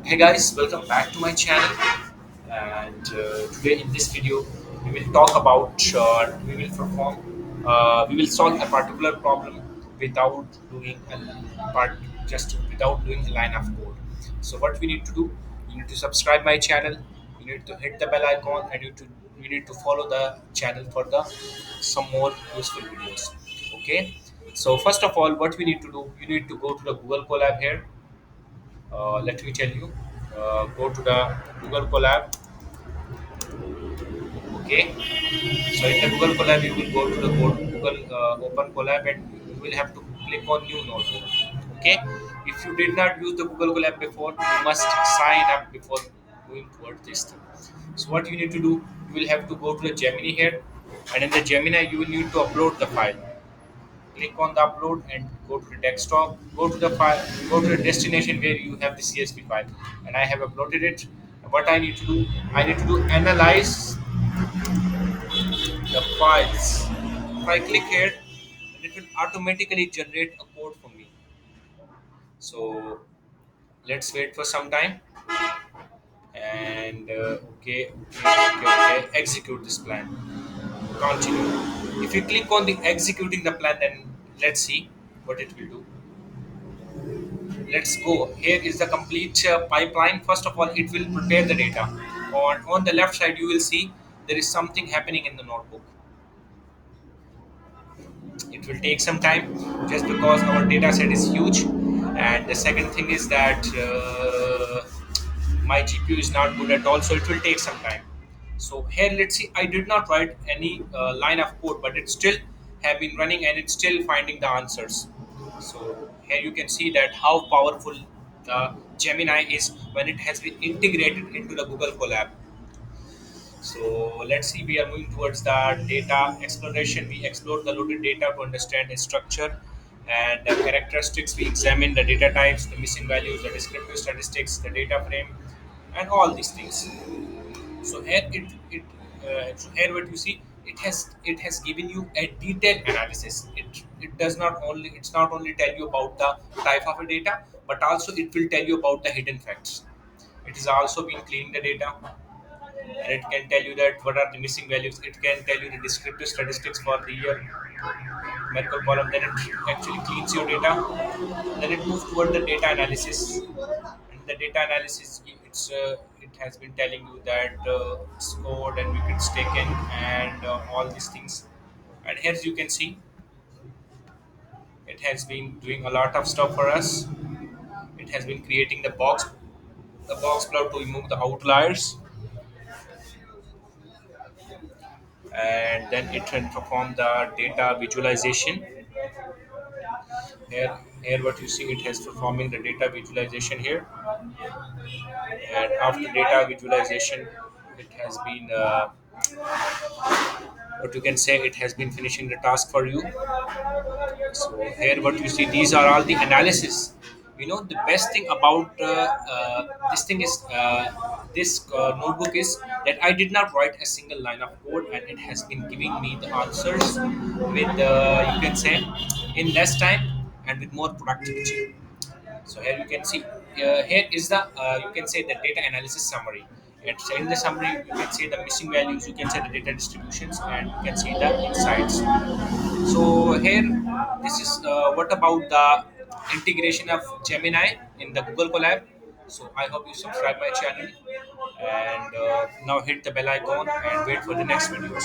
Hey guys, welcome back to my channel. And today in this video, we will talk about we will solve a particular problem without doing just without doing a line of code. So what we need to do, you need to subscribe my channel, you need to hit the bell icon, and you need to follow the channel for the some more useful videos. Okay. So first of all, what we need to do, you need to go to the Google Colab here. Let me tell you, go to the Google Colab. Okay, so in the Google Colab you will go to the Google Open Colab, and you will have to click on new notebook. Okay, if you did not use the Google Colab before, you must sign up before going towards this thing. So what you need to do, you will have to go to the Gemini here, and in the Gemini you will need to upload the file. Click on the upload and go to the desktop, go to the file, go to the destination where you have the CSV file, and I have uploaded it. What I need to do, I need to do analyze the files. If I click here, it will automatically generate a code for me. So let's wait for some time, and okay, execute this plan. Continue. If you click on the executing the plan, then let's see what it will do. Let's go. Here is the complete pipeline. First of all, it will prepare the data. On the left side you will see there is something happening in the notebook. It will take some time just because our data set is huge, and the second thing is that my GPU is not good at all, so it will take some time. So here, let's see, I did not write any line of code, but it still have been running and it's still finding the answers. So here you can see that how powerful the Gemini is when it has been integrated into the Google Colab. So let's see, we are moving towards the data exploration. We explore the loaded data to understand its structure and the characteristics. We examine the data types, the missing values, the descriptive statistics, the data frame, and all these things. So here what you see, it has given you a detailed analysis. It does not only it's not only tell you about the type of a data, but also it will tell you about the hidden facts. It has also been cleaning the data, and it can tell you that what are the missing values. It can tell you the descriptive statistics for the year numerical column. Then it actually cleans your data. Then it moves toward the data analysis. And the data analysis, it has been telling you that scored and wickets taken and all these things. And here you can see it has been doing a lot of stuff for us. It has been creating the box plot to remove the outliers, and then it can perform the data visualization. Here what you see, it has performing the data visualization here, and after data visualization, it has been what you can say, it has been finishing the task for you. So here what you see, these are all the analysis. The best thing about this thing is this notebook is that I did not write a single line of code, and it has been giving me the answers with you can say in less time and with more productivity. So here you can see, here is the you can say the data analysis summary. And so in the summary, you can see the missing values, you can say the data distributions, and you can see the insights. So here, this is what about the integration of Gemini in the Google Colab. So I hope you subscribe my channel, and now hit the bell icon and wait for the next videos.